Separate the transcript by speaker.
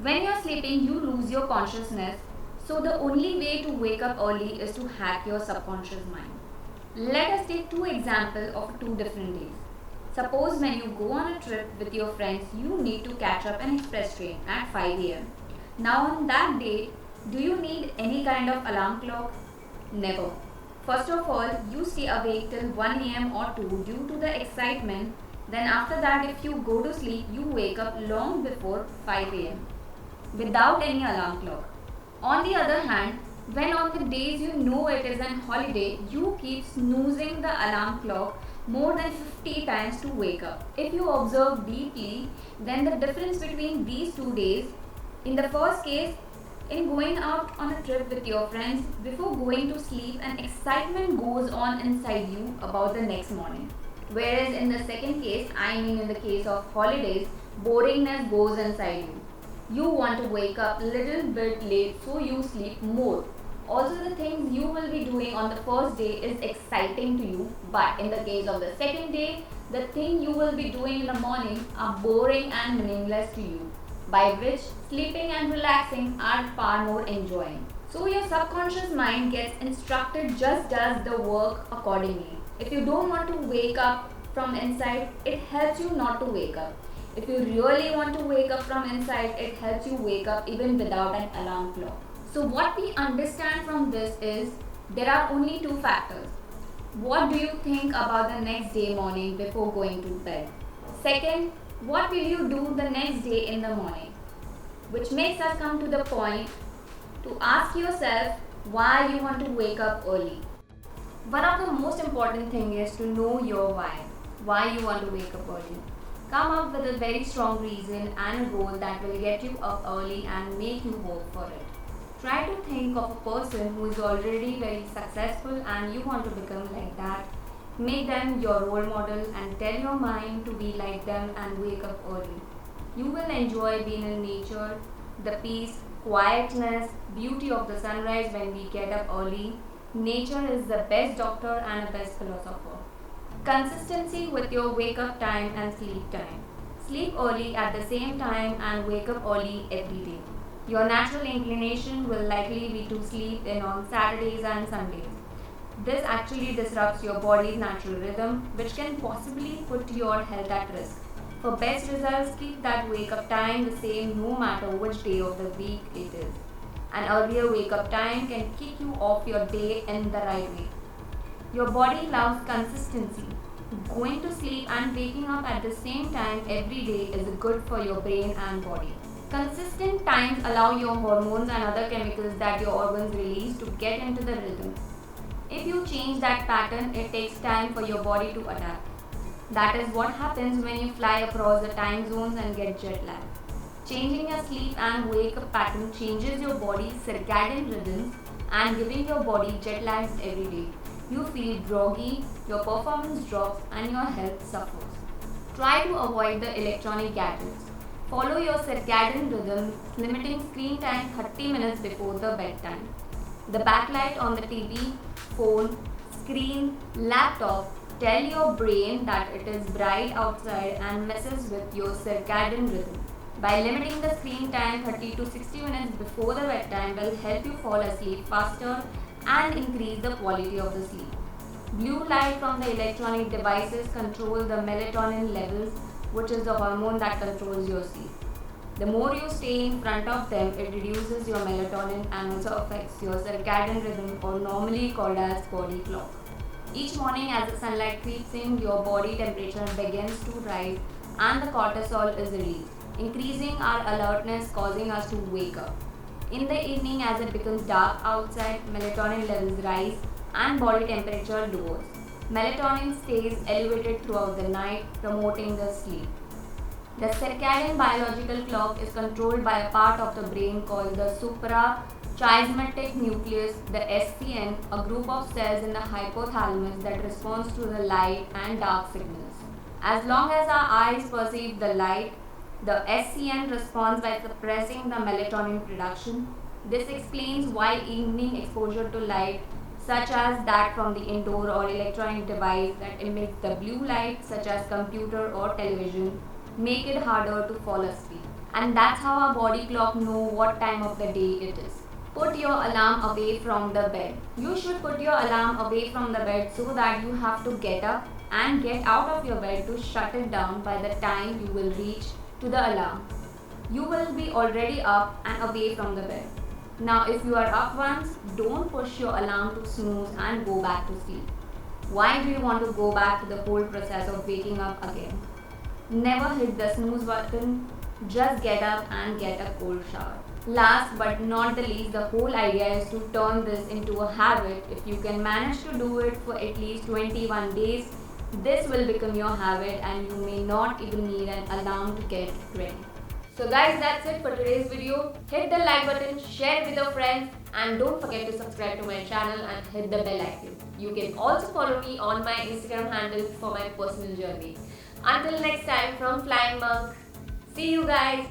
Speaker 1: When you're sleeping, you lose your consciousness, so the only way to wake up early is to hack your subconscious mind. Let us take two examples of two different days. Suppose when you go on a trip with your friends, you need to catch up an express train at 5 am. Now, on that day, do you need any kind of alarm clock? Never. First of all, you stay awake till 1 am or 2 due to the excitement. Then, after that, if you go to sleep, you wake up long before 5 am without any alarm clock. On the other hand, when on the days you know it is an holiday, you keep snoozing the alarm clock more than 50 times to wake up. If you observe deeply, then the difference between these 2 days, in the first case, in going out on a trip with your friends, before going to sleep, an excitement goes on inside you about the next morning. Whereas in the second case, I mean in the case of holidays, boringness goes inside you. You want to wake up a little bit late so you sleep more. Also, the things you will be doing on the first day is exciting to you, but in the case of the second day, the thing you will be doing in the morning are boring and meaningless to you, by which sleeping and relaxing are far more enjoying. So, your subconscious mind gets instructed, just does the work accordingly. If you don't want to wake up from inside, it helps you not to wake up. If you really want to wake up from inside, it helps you wake up even without an alarm clock. So, what we understand from this is there are only two factors. What do you think about the next day morning before going to bed? Second, what will you do the next day in the morning? Which makes us come to the point to ask yourself why you want to wake up early. One of the most important thing is to know your why you want to wake up early. Come up with a very strong reason and a goal that will get you up early and make you work for it. Try to think of a person who is already very successful and you want to become like that. Make them your role model and tell your mind to be like them and wake up early. You will enjoy being in nature, the peace, quietness, beauty of the sunrise when we get up early. Nature is the best doctor and a best philosopher. Consistency with your wake up time and sleep time. Sleep early at the same time and wake up early every day. Your natural inclination will likely be to sleep in on Saturdays and Sundays. This actually disrupts your body's natural rhythm, which can possibly put your health at risk. For best results, keep that wake up time the same no matter which day of the week it is. An earlier wake up time can kick you off your day in the right way. Your body loves consistency. Going to sleep and waking up at the same time every day is good for your brain and body. Consistent times allow your hormones and other chemicals that your organs release to get into the rhythm. If you change that pattern, it takes time for your body to adapt. That is what happens when you fly across the time zones and get jet lag. Changing your sleep and wake up pattern changes your body's circadian rhythms and giving your body jet lags every day. You feel groggy, your performance drops, and your health suffers. Try to avoid the electronic gadgets. Follow your circadian rhythm, limiting screen time 30 minutes before the bedtime. The backlight on the TV, phone, screen, laptop tell your brain that it is bright outside and messes with your circadian rhythm. By limiting the screen time 30 to 60 minutes before the bedtime will help you fall asleep faster and increase the quality of the sleep. Blue light from the electronic devices control the melatonin levels, which is the hormone that controls your sleep. The more you stay in front of them, it reduces your melatonin and also affects your circadian rhythm, or normally called as body clock. Each morning as the sunlight creeps in, your body temperature begins to rise and the cortisol is released, increasing our alertness, causing us to wake up. In the evening, as it becomes dark outside, melatonin levels rise and body temperature lowers. Melatonin stays elevated throughout the night, promoting the sleep. The circadian biological clock is controlled by a part of the brain called the suprachiasmatic nucleus, the SCN, a group of cells in the hypothalamus that responds to the light and dark signals. As long as our eyes perceive the light, the SCN responds by suppressing the melatonin production. This explains why evening exposure to light, such as that from the indoor or electronic device that emits the blue light, such as computer or television, make it harder to fall asleep. and that's how our body clock know what time of the day it is. Put your alarm away from the bed. You should put your alarm away from the bed so that you have to get up and get out of your bed to shut it down by the time you will reach to the alarm. You will be already up and away from the bed. Now, if you are up once, don't push your alarm to snooze and go back to sleep. Why do you want to go back to the whole process of waking up again? Never hit the snooze button, just get up and get a cold shower. Last but not the least, the whole idea is to turn this into a habit. If you can manage to do it for at least 21 days, this will become your habit and you may not even need an alarm to get ready. So guys, that's it for today's video. Hit the like button, share it with your friends, and don't forget to subscribe to my channel and hit the bell icon. You can also follow me on my Instagram handle for my personal journey. Until next time, from Flying Monk, see you guys.